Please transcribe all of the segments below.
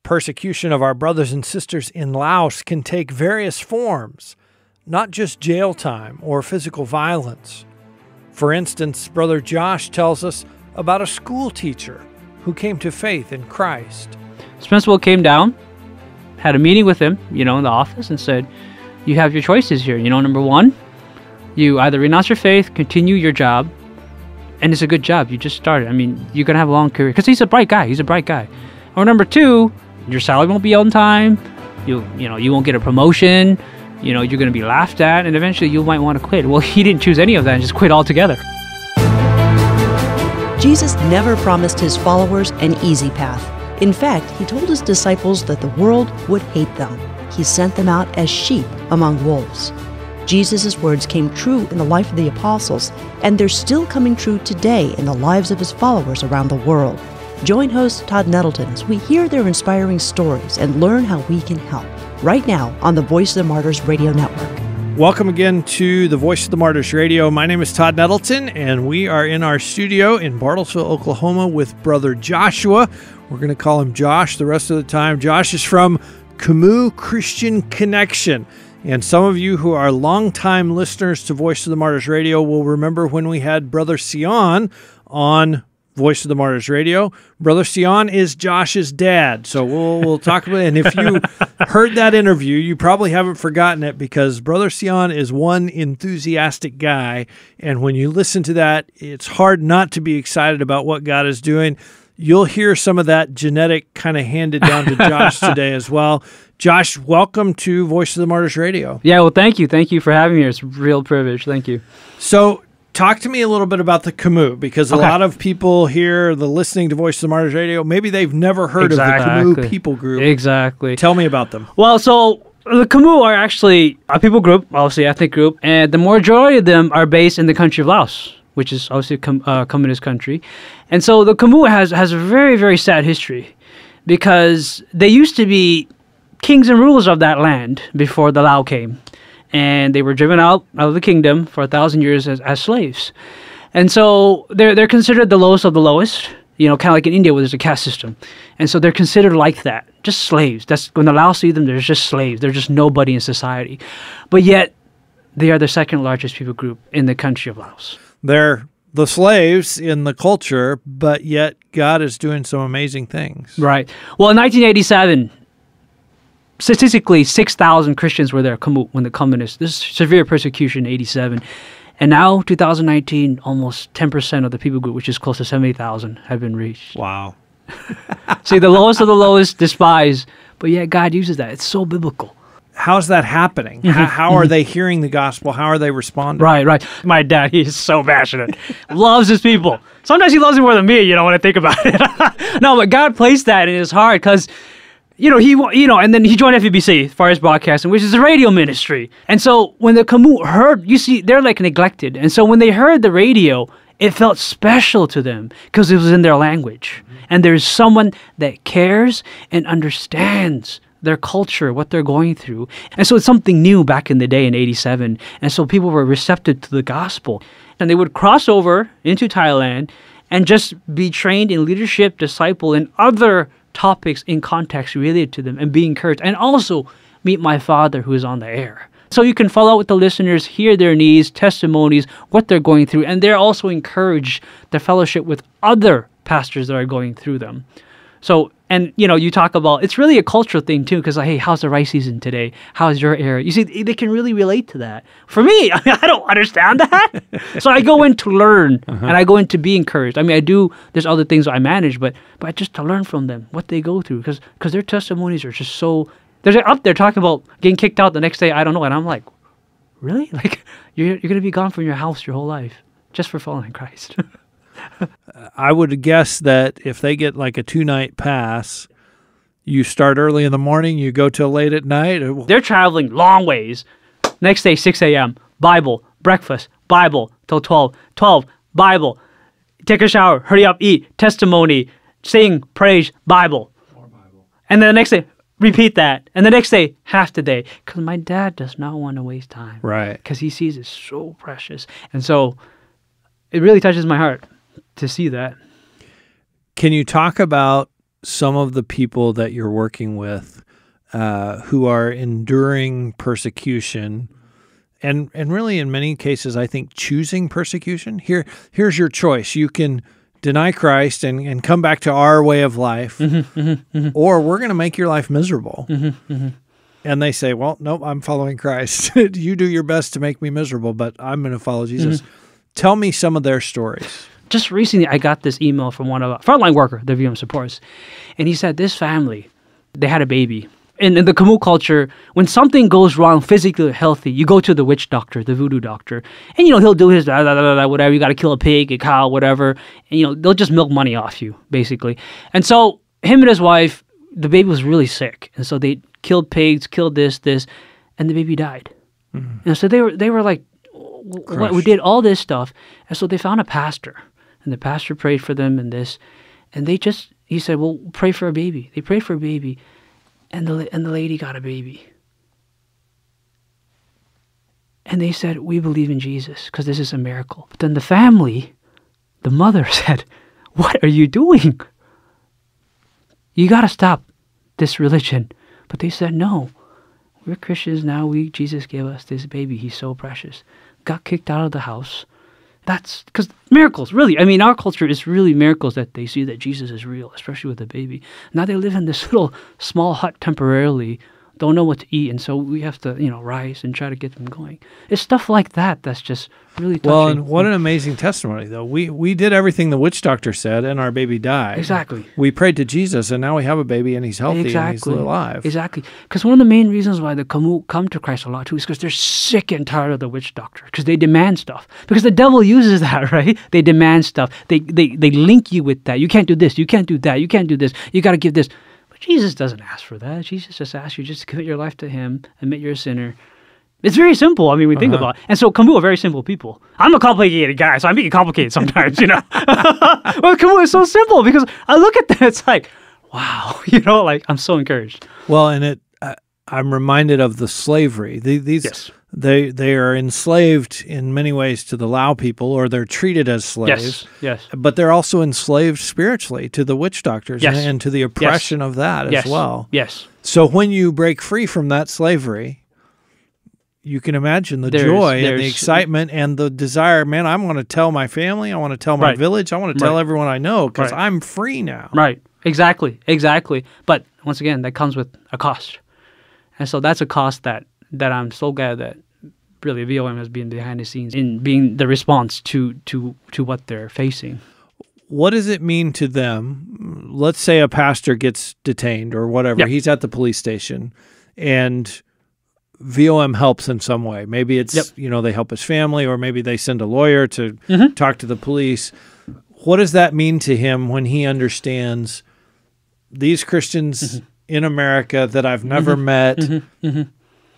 Persecution of our brothers and sisters in Laos can take various forms, not just jail time or physical violence. For instance, Brother Josh tells us about a school teacher who came to faith in Christ. This principal came down, had a meeting with him, in the office and said, you have your choices here. Number one, you either renounce your faith, continue your job, and it's a good job. You just started. You're going to have a long career because he's a bright guy. Or number two, your salary won't be on time. You won't get a promotion. You're going to be laughed at, and eventually you might want to quit. Well, he didn't choose any of that and just quit altogether. Jesus never promised his followers an easy path. In fact, he told his disciples that the world would hate them. He sent them out as sheep among wolves. Jesus' words came true in the life of the apostles, and they're still coming true today in the lives of his followers around the world. Join host Todd Nettleton as we hear their inspiring stories and learn how we can help. Right now on the Voice of the Martyrs Radio Network. Welcome again to the Voice of the Martyrs Radio. My name is Todd Nettleton, and we are in our studio in Bartlesville, Oklahoma with Brother Joshua. We're going to call him Josh the rest of the time. Josh is from Khmu Christian Connection. And some of you who are longtime listeners to Voice of the Martyrs Radio will remember when we had Brother Sion on Voice of the Martyrs Radio. Brother Sion is Josh's dad, so we'll talk about it. And if you heard that interview, you probably haven't forgotten it because Brother Sion is one enthusiastic guy, and when you listen to that, it's hard not to be excited about what God is doing. You'll hear some of that genetic kind of handed down to Josh today as well. Josh, welcome to Voice of the Martyrs Radio. Yeah, well, thank you. Thank you for having me. It's a real privilege. Thank you. So, talk to me a little bit about the Khmu, because a lot of people here, listening to Voice of the Martyrs Radio, maybe they've never heard of the Khmu people group. Exactly. Tell me about them. Well, so the Khmu are actually a people group, obviously ethnic group, and the majority of them are based in the country of Laos, which is obviously a communist country. And so the Khmu has a very, very sad history because they used to be kings and rulers of that land before the Lao came. And they were driven out of the kingdom for 1,000 years as slaves. And so they're considered the lowest of the lowest, kind of like in India where there's a caste system. And so they're considered like that, just slaves. That's when the Lao see them, they're just slaves. They're just nobody in society. But yet, they are the second largest people group in the country of Laos. They're the slaves in the culture, but yet God is doing some amazing things. Right. Well, in 1987, statistically, 6,000 Christians were there when the communists, this severe persecution in 87. And now, 2019, almost 10% of the people group, which is close to 70,000, have been reached. Wow. See, the lowest of the lowest despise, but yet God uses that. It's so biblical. How's that happening? How are they hearing the gospel? How are they responding? Right. My dad, he is so passionate. Loves his people. Sometimes he loves me more than me, when I think about it. No, but God placed that in his heart because and then he joined FEBC, Forest Broadcasting, which is a radio ministry. And so when the Khmu heard, they're like neglected. And so when they heard the radio, it felt special to them because it was in their language. And there's someone that cares and understands their culture, what they're going through. And so it's something new back in the day in 87. And so people were receptive to the gospel. And they would cross over into Thailand and just be trained in leadership, disciple, and other topics in context related to them and be encouraged. And also meet my father who is on the air. So you can follow up with the listeners, hear their needs, testimonies, what they're going through. And they're also encouraged to fellowship with other pastors that are going through them. So, and you talk about, it's really a cultural thing too, because hey, how's the rice season today? How's your area? You see, they can really relate to that. For me, I don't understand that. So I go in to learn, and I go in to be encouraged. There's other things I manage, but just to learn from them, what they go through, because their testimonies are just so, they're up there talking about getting kicked out the next day, I don't know, and I'm like, really? Like, you're going to be gone from your house your whole life just for following Christ. I would guess that if they get like a 2-night pass, you start early in the morning, you go till late at night. They're traveling long ways. Next day, 6 a.m., Bible, breakfast, Bible, till 12. 12, Bible, take a shower, hurry up, eat, testimony, sing, praise, Bible. More Bible. And then the next day, repeat that. And the next day, half the day. Because my dad does not want to waste time. Right. Because he sees it so precious. And so it really touches my heart to see that. Can you talk about some of the people that you're working with who are enduring persecution, and really in many cases, I think, choosing persecution. Here's your choice. You can deny Christ and come back to our way of life, or we're going to make your life miserable. And they say, well, nope, I'm following Christ. You do your best to make me miserable, but I'm going to follow Jesus. Tell me some of their stories. Just recently, I got this email from one of our frontline worker, the VM supports, and he said this family, they had a baby. In the Khmu culture, when something goes wrong physically or healthy, you go to the witch doctor, the voodoo doctor, and, he'll do his whatever. You got to kill a pig, a cow, whatever. And, they'll just milk money off you, basically. And so him and his wife, the baby was really sick. And so they killed pigs, killed this, and the baby died. And so they were like, we did all this stuff. And so they found a pastor, and the pastor prayed for them and this. And he said, well, pray for a baby. They prayed for a baby. And the lady got a baby. And they said, we believe in Jesus because this is a miracle. But then the family, the mother said, what are you doing? You got to stop this religion. But they said, no, we're Christians now. Jesus gave us this baby. He's so precious. Got kicked out of the house. That's because miracles, really. I mean, our culture is really miracles that they see that Jesus is real, especially with a baby. Now they live in this little small hut temporarily, don't know what to eat, and so we have to, rise and try to get them going. It's stuff like that that's just really touching. Well, and what an amazing testimony, though. We did everything the witch doctor said, and our baby died. Exactly. We prayed to Jesus, and now we have a baby, and he's healthy, and he's alive. Exactly. Because one of the main reasons why the Khmu come to Christ a lot, too, is because they're sick and tired of the witch doctor, because they demand stuff. Because the devil uses that, right? They demand stuff. They link you with that. You can't do this. You can't do that. You can't do this. You got to give this. Jesus doesn't ask for that. Jesus just asks you just to commit your life to him, admit you're a sinner. It's very simple. I mean, we think about it. And so Khmu are very simple people. I'm a complicated guy, so I make it complicated sometimes, Well, Khmu is so simple because I look at that, it's like, wow, I'm so encouraged. Well, and I'm reminded of the slavery. These They are enslaved in many ways to the Lao people, or they're treated as slaves. Yes. But they're also enslaved spiritually to the witch doctors and to the oppression of that as well. Yes. So when you break free from that slavery, you can imagine the joy and the excitement and the desire. Man, I want to tell my family. I want to tell my village. I want to tell everyone I know because I'm free now. Right. Exactly. But once again, that comes with a cost. And so that's a cost that I'm so glad that really VOM has been behind the scenes in being the response to what they're facing. What does it mean to them? Let's say a pastor gets detained or whatever. Yep. He's at the police station and VOM helps in some way. Maybe it's, they help his family, or maybe they send a lawyer to talk to the police. What does that mean to him when he understands these Christians in America that I've never met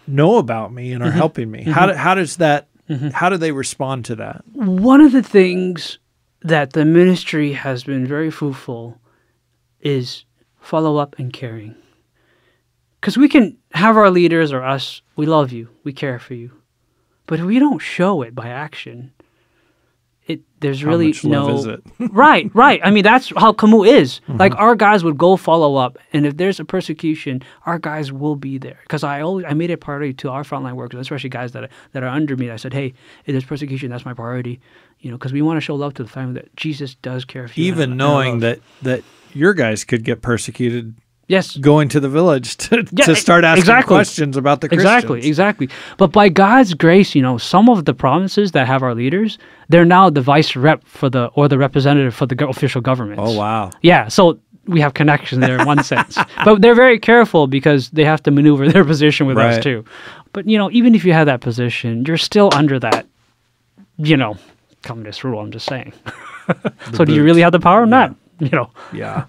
know about me and are helping me? How does that? How do they respond to that? One of the things that the ministry has been very fruitful is follow up and caring. Because we can have our leaders or us, we love you, we care for you, but if we don't show it by action, there's how really much love is it? right. I mean, that's how Khmu is. Like, our guys would go follow up, and if there's a persecution, our guys will be there. Because I made it priority to our frontline workers, especially guys that are under me. I said, hey, if there's persecution, that's my priority. Because we want to show love to the family that Jesus does care for you. Even knowing that your guys could get persecuted. Yes. Going to the village to start asking questions about the Christians. Exactly. But by God's grace, some of the provinces that have our leaders, they're now the vice rep or the representative for the official government. Oh, wow. Yeah, so we have connection there in one sense. But they're very careful because they have to maneuver their position with us too. But, even if you have that position, you're still under that, communist rule, I'm just saying. So do you really have the power or not? Yeah.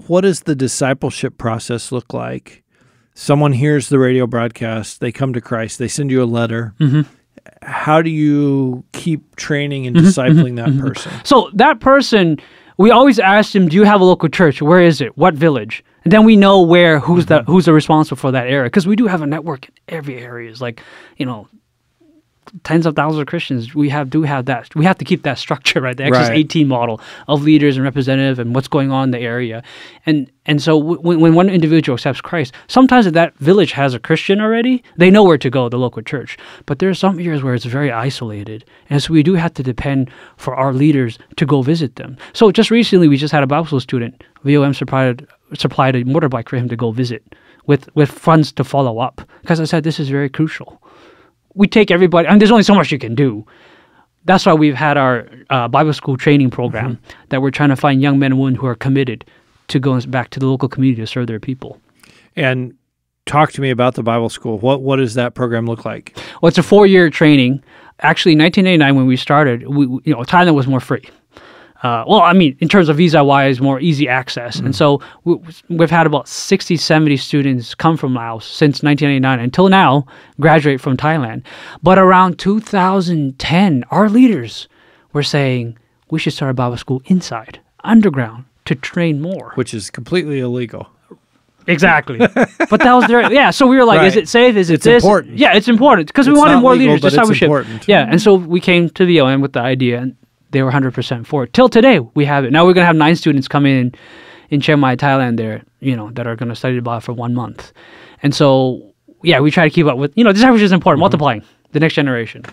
What does the discipleship process look like? Someone hears the radio broadcast, they come to Christ, they send you a letter. How do you keep training and discipling that person? So that person, we always ask them, do you have a local church? Where is it? What village? And then we know who's the responsible for that area. Because we do have a network in every area. It's like, tens of thousands of Christians, we do have that. We have to keep that structure, right? The Exodus Right. 18 model of leaders and representative and what's going on in the area. And so when one individual accepts Christ, sometimes if that village has a Christian already, they know where to go, the local church. But there are some areas where it's very isolated. And so we do have to depend for our leaders to go visit them. So just recently, we just had a Bible school student. VOM supplied a motorbike for him to go visit with funds to follow up. Because I said, this is very crucial. We take everybody, and there's only so much you can do. That's why we've had our Bible school training program that we're trying to find young men and women who are committed to go back to the local community to serve their people. And talk to me about the Bible school. What does that program look like? Well, it's a 4-year training. Actually, in 1989, when we started, Thailand was more free. In terms of visa-wise, more easy access. And so we've had about 60, 70 students come from Laos since 1999 until now, graduate from Thailand. But around 2010, our leaders were saying we should start a Bible school inside, underground, to train more. Which is completely illegal. Exactly. But that was so we were like, Right. Is it safe? Is it It's this? important. Yeah, it's important. Because we It's wanted not more legal, leaders, but it's discipleship. important. Yeah, and so we came to VOM with the idea, and they were 100% for it. Till today, we have it. Now we're going to have 9 students come in Chiang Mai, Thailand there, that are going to study the Bible for 1 month. And so, we try to keep up with, discipleship is important, multiplying the next generation.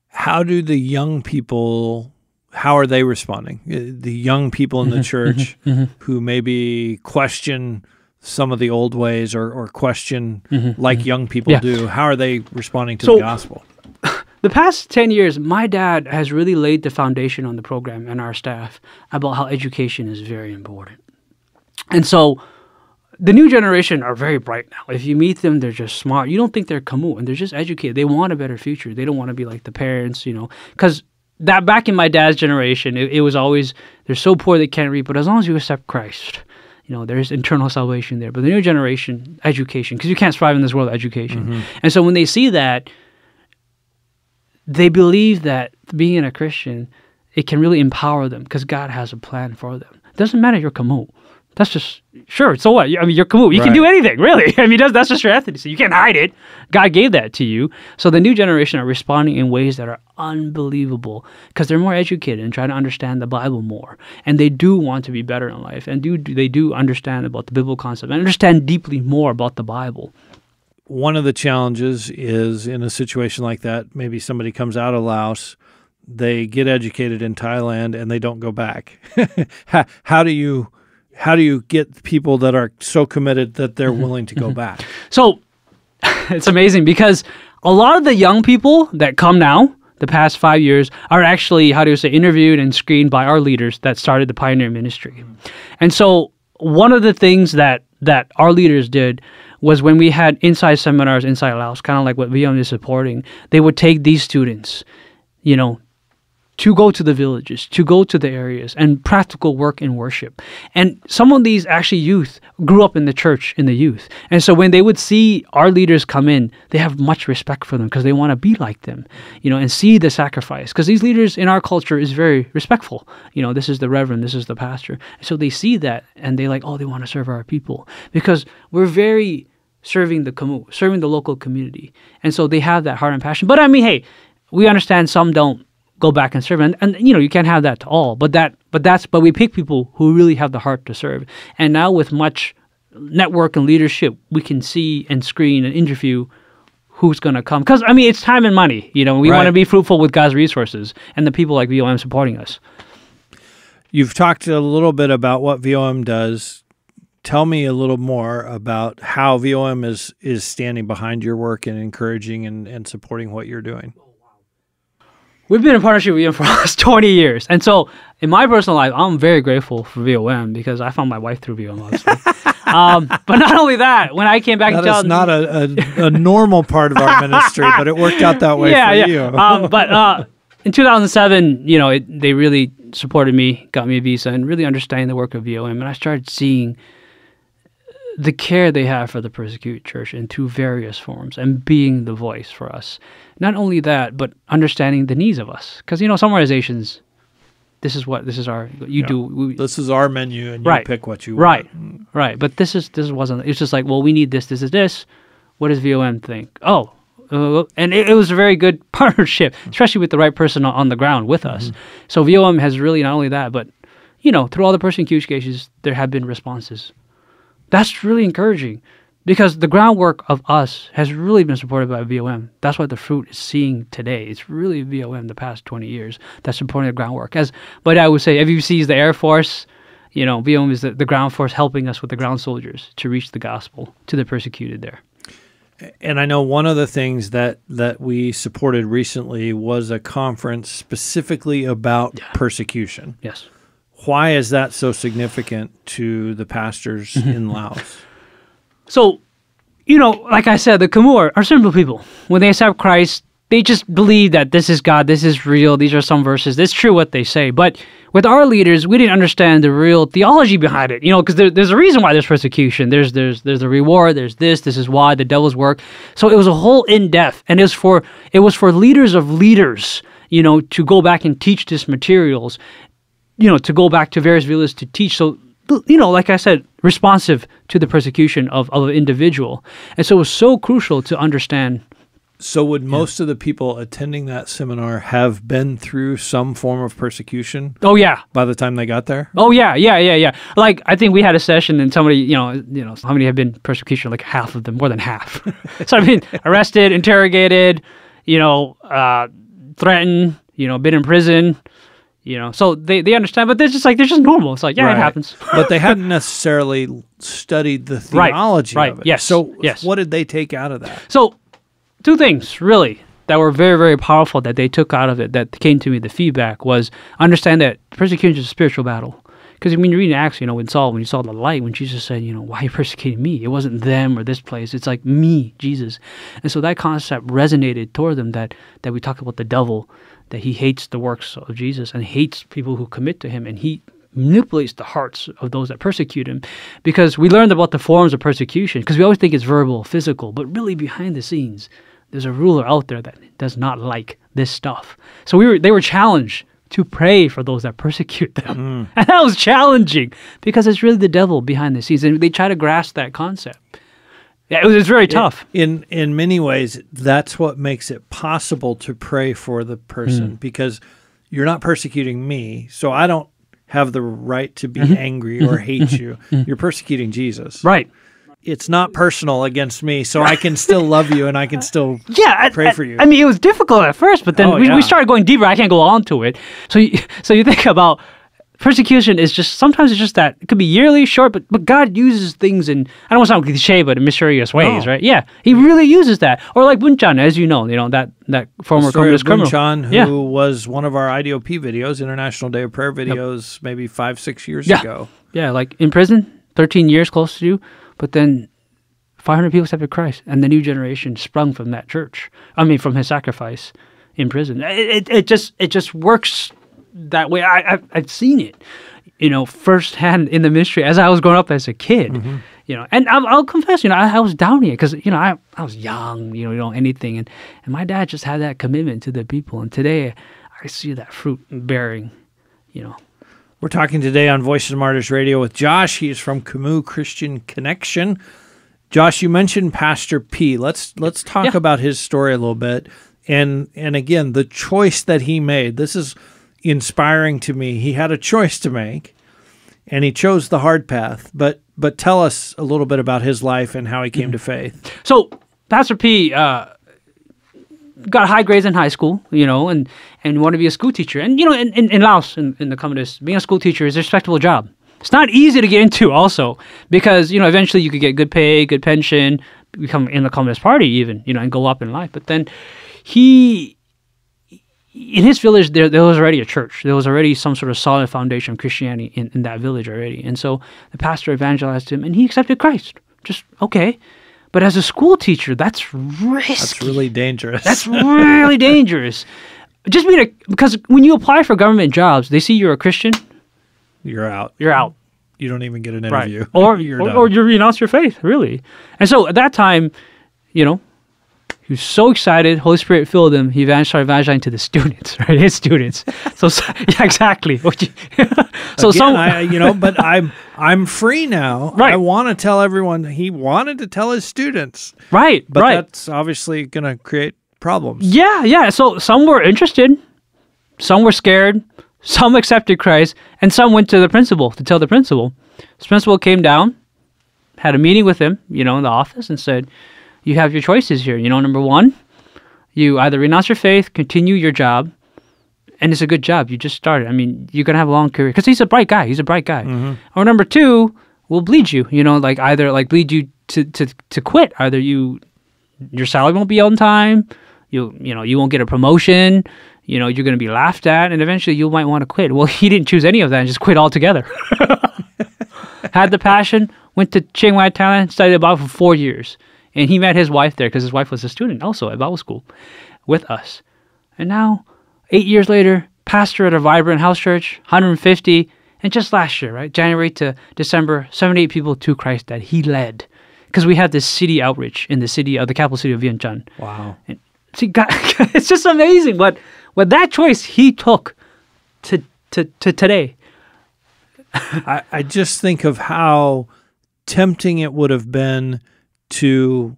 How do the young people, how are they responding? The young people in the church who maybe question some of the old ways or question like young people do, how are they responding to the gospel? The past 10 years, my dad has really laid the foundation on the program and our staff about how education is very important. And so the new generation are very bright now. If you meet them, they're just smart. You don't think they're Khmu, and they're just educated. They want a better future. They don't want to be like the parents, because that back in my dad's generation, it was always, they're so poor they can't read, but as long as you accept Christ, there's internal salvation there. But the new generation, education, because you can't survive in this world of education. And so when they see that, they believe that being a Christian, it can really empower them because God has a plan for them. It doesn't matter if you're Khmu. That's just, sure, so what? You're Khmu. You can do anything, really. That's just your ethnicity. You can't hide it. God gave that to you. So the new generation are responding in ways that are unbelievable because they're more educated and trying to understand the Bible more. And they do want to be better in life. And they do understand about the biblical concept and understand deeply more about the Bible. One of the challenges is in a situation like that, maybe somebody comes out of Laos, they get educated in Thailand, and they don't go back. How do you get people that are so committed that they're willing to go back? So it's amazing because a lot of the young people that come now, the past 5 years, are actually, interviewed and screened by our leaders that started the Pioneer Ministry. And so one of the things that our leaders did was when we had inside seminars inside Laos, kind of like what VOM is supporting, they would take these students, to go to the villages, to go to the areas, and practical work in worship. And some of these actually youth grew up in the church, in the youth. And so when they would see our leaders come in, they have much respect for them because they want to be like them, and see the sacrifice. Because these leaders in our culture is very respectful. This is the reverend, this is the pastor. And so they see that, and they they want to serve our people. Because we're very serving the Khmu, serving the local community. And so they have that heart and passion. But hey, we understand some don't go back and serve, and you can't have that to all. But we pick people who really have the heart to serve. And now with much network and leadership, we can see and screen and interview who's going to come. Because it's time and money. We want to be fruitful with God's resources and the people like VOM supporting us. You've talked a little bit about what VOM does. Tell me a little more about how VOM is standing behind your work and encouraging and supporting what you're doing. We've been in partnership with VOM for almost 20 years. And so in my personal life, I'm very grateful for VOM because I found my wife through VOM, obviously. But not only that, when I came back in 2000... That is not a normal part of our ministry, but it worked out that way for you. But in 2007, they really supported me, got me a visa, and really understanding the work of VOM. And I started seeing the care they have for the persecuted church in 2 various forms and being the voice for us. Not only that, but understanding the needs of us. Because, some organizations, this is our, this is our menu and you pick what you want. Right. But this wasn't, it's just like, well, we need this. What does VOM think? Oh, and it was a very good partnership, especially with the right person on the ground with us. So VOM has really not only that, but through all the persecution cases, there have been responses. That's really encouraging, because the groundwork of us has really been supported by VOM. That's what the fruit is seeing today. It's really VOM the past 20 years that's supporting the groundwork. But I would say FUC is the Air Force. VOM is the ground force helping us with the ground soldiers to reach the gospel to the persecuted there. And I know one of the things that we supported recently was a conference specifically about persecution. Yes. Why is that so significant to the pastors in Laos? So, like I said, the Khmu are simple people. When they accept Christ, they just believe that this is God, this is real, these are some verses. It's true what they say. But with our leaders, we didn't understand the real theology behind it. Because there's a reason why there's persecution. There's a reward. There's this is why the devil's work. So it was a whole in-depth, and it was for leaders of leaders, to go back and teach this materials, to go back to various villages to teach. So, like I said, responsive to the persecution of an individual. And so it was so crucial to understand. So would most of the people attending that seminar have been through some form of persecution? Oh, yeah. By the time they got there? Oh, yeah. Like, I think we had a session and somebody, how many have been persecution? Like half of them, more than half. So, arrested, interrogated, threatened, been in prison. So they understand, but they're just normal. It's like, it happens. But they hadn't necessarily studied the theology of it. Yes. So what did they take out of that? So two things, really, that were very, very powerful that they took out of it, that came to me, the feedback, was understand that persecution is a spiritual battle. Because when you read in Acts, when you saw the light, when Jesus said, why are you persecuting me? It wasn't them or this place. It's like me, Jesus. And so that concept resonated toward them, that we talk about the devil, that he hates the works of Jesus and hates people who commit to him, and he manipulates the hearts of those that persecute him. Because we learned about the forms of persecution, because we always think it's verbal, physical, but really behind the scenes, there's a ruler out there that does not like this stuff. So they were challenged to pray for those that persecute them. And that was challenging, because it's really the devil behind the scenes, and they try to grasp that concept. Yeah, it was very tough. In many ways, that's what makes it possible to pray for the person, because you're not persecuting me, so I don't have the right to be angry or hate you. You're persecuting Jesus. Right. It's not personal against me, so I can still love you and I can still pray for you. It was difficult at first, but then we started going deeper. I can't go on to it. So you think about persecution is sometimes it's just that. It could be yearly, short, but God uses things in, I don't want to sound cliche, but in mysterious ways, right? Yeah, he really uses that. Or like Bunchan, as you know, that former communist criminal. Bunchan, who was one of our IDOP videos, International Day of Prayer videos, maybe 5-6 years ago. Yeah, like in prison, 13 years close to you, but then 500 people accepted Christ, and the new generation sprung from that church. From his sacrifice in prison. It just works that way. I've seen it, firsthand in the ministry as I was growing up as a kid. And I'll confess, I was doubting it because I was young, anything, and my dad just had that commitment to the people, and today I see that fruit bearing. We're talking today on Voices of Martyrs Radio with Josh. He is from Khmu Christian Connection. Josh, you mentioned Pastor P. Let's talk about his story a little bit, and again the choice that he made. This is inspiring to me. He had a choice to make, and he chose the hard path. But tell us a little bit about his life and how he came to faith. So Pastor P got high grades in high school, and wanted to be a school teacher. And in Laos, in the communists, being a school teacher is a respectable job. It's not easy to get into also, because eventually you could get good pay, good pension, become in the Communist Party even, and go up in life. But then in his village, there was already a church. There was already some sort of solid foundation of Christianity in that village already. And so the pastor evangelized him, and he accepted Christ. Just, okay. But as a school teacher, that's risky. That's really dangerous. That's really dangerous. Because when you apply for government jobs, they see you're a Christian. You're out. You're out. You don't even get an interview. Right. Or you renounce your faith, really. And so at that time, He was so excited. Holy Spirit filled him. He started evangelizing to the students, right? His students. So yeah, exactly. So again, but I'm free now. Right. I want to tell everyone. He wanted to tell his students. Right. But right. that's obviously going to create problems. Yeah. So some were interested. Some were scared. Some accepted Christ. And some went to the principal to tell the principal. The principal came down, had a meeting with him, in the office and said, you have your choices here. Number one, you either renounce your faith, continue your job, and it's a good job. You just started. I mean, you're going to have a long career. Because he's a bright guy. Mm-hmm. Or number two, we'll bleed you. Either bleed you to quit. Either your salary won't be on time. You won't get a promotion. You're going to be laughed at, and eventually you might want to quit. Well, he didn't choose any of that and just quit altogether. Had the passion, went to Chiang Mai, Thailand, studied the Bible for 4 years. And he met his wife there because his wife was a student also at Bible school with us. And now, 8 years later, pastor at a vibrant house church, 150. And just last year, right, January to December, 78 people to Christ that he led. Because we had this city outreach in the capital city of Vientiane. Wow. And see, God, it's just amazing what that choice he took to today. I just think of how tempting it would have been to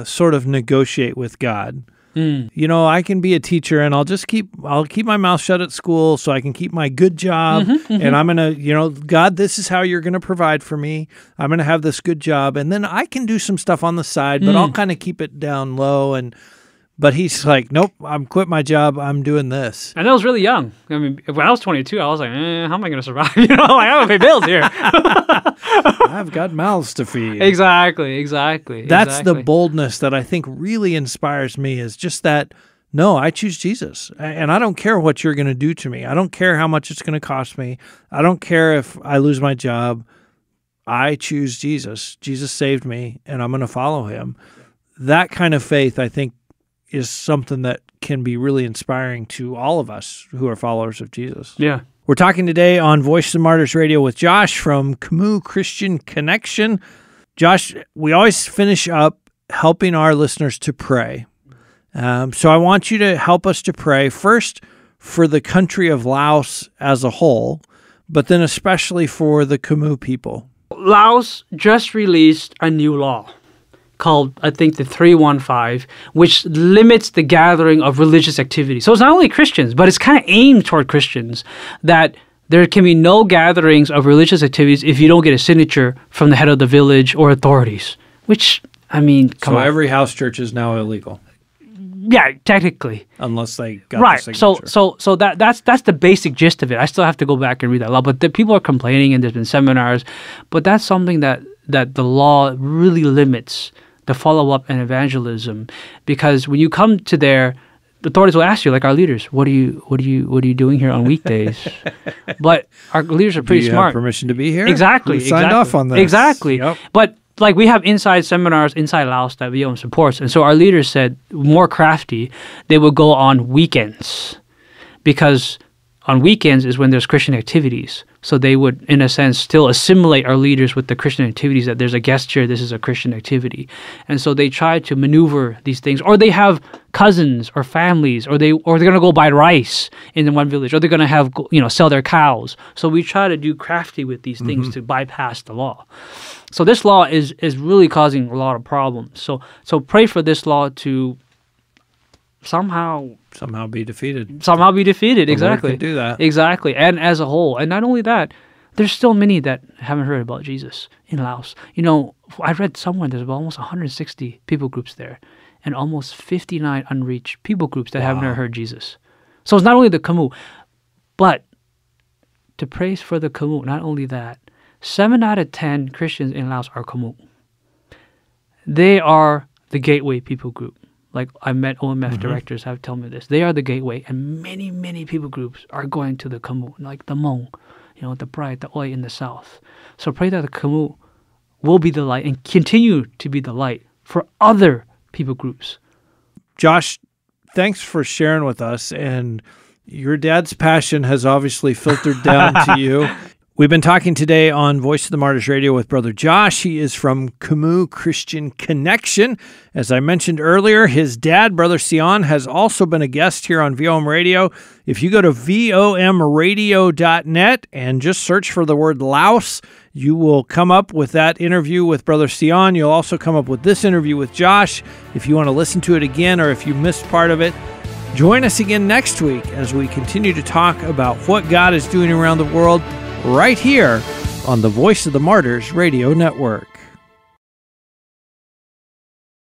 sort of negotiate with God. I can be a teacher and I'll keep my mouth shut at school so I can keep my good job. And I'm going to, God, this is how you're going to provide for me. I'm going to have this good job. And then I can do some stuff on the side, but I'll kind of keep it down low. But he's like, nope, I'm quit my job. I'm doing this. And I was really young. I mean, when I was 22, I was like, how am I going to survive? I got to pay bills here. I've got mouths to feed. Exactly. That's the boldness that I think really inspires me, is just that, no, I choose Jesus. And I don't care what you're going to do to me. I don't care how much it's going to cost me. I don't care if I lose my job. I choose Jesus. Jesus saved me, and I'm going to follow him. That kind of faith, I think, is something that can be really inspiring to all of us who are followers of Jesus. Yeah. We're talking today on Voice of the Martyrs Radio with Josh from Khmu Christian Connection. Josh, we always finish up helping our listeners to pray. So I want you to help us to pray first for the country of Laos as a whole, but then especially for the Khmu people. Laos just released a new law called, I think, the 315, which limits the gathering of religious activity. So it's not only Christians, but it's kind of aimed toward Christians, that there can be no gatherings of religious activities if you don't get a signature from the head of the village or authorities, which, I mean, come on. So every house church is now illegal. Yeah, technically. Unless they got the signature. So that's the basic gist of it. I still have to go back and read that law, but the people are complaining and there's been seminars, but that's something that the law really limits, the follow-up and evangelism, because when you come to there, the authorities will ask you, like our leaders, what are you doing here on weekdays? But our leaders are pretty Do you smart. have permission to be here? Exactly. Who signed off on this? Exactly. Yep. But like we have inside seminars inside Laos that VOM supports, and so our leaders said, more crafty, they would go on weekends, because on weekends is when there's Christian activities. So they would, in a sense, still assimilate our leaders with the Christian activities, that there's a guest here, this is a Christian activity. And so they try to maneuver these things. Or they have cousins or families, or they're going to go buy rice in the one village, or they're going to have, sell their cows. So we try to do crafty with these things to bypass the law. So this law is really causing a lot of problems. So pray for this law to somehow be defeated. Exactly. Lord can do that. Exactly. And as a whole. And not only that, there's still many that haven't heard about Jesus in Laos. I read somewhere there's about almost 160 people groups there, and almost 59 unreached people groups that haven't heard Jesus. So it's not only the Khmu, but to praise for the Khmu, not only that, 7 out of 10 Christians in Laos are Khmu. They are the gateway people group. Like I met OMF directors have told me this. They are the gateway, and many, many people groups are going to the Khmu, like the Hmong, the Pride, the Oi in the south. So pray that the Khmu will be the light and continue to be the light for other people groups. Josh, thanks for sharing with us, and your dad's passion has obviously filtered down to you. We've been talking today on Voice of the Martyrs Radio with Brother Josh. He is from Khmu Christian Connection. As I mentioned earlier, his dad, Brother Sion, has also been a guest here on VOM Radio. If you go to vomradio.net and just search for the word Laos, you will come up with that interview with Brother Sion. You'll also come up with this interview with Josh. If you want to listen to it again or if you missed part of it, join us again next week as we continue to talk about what God is doing around the world right here on the Voice of the Martyrs Radio Network.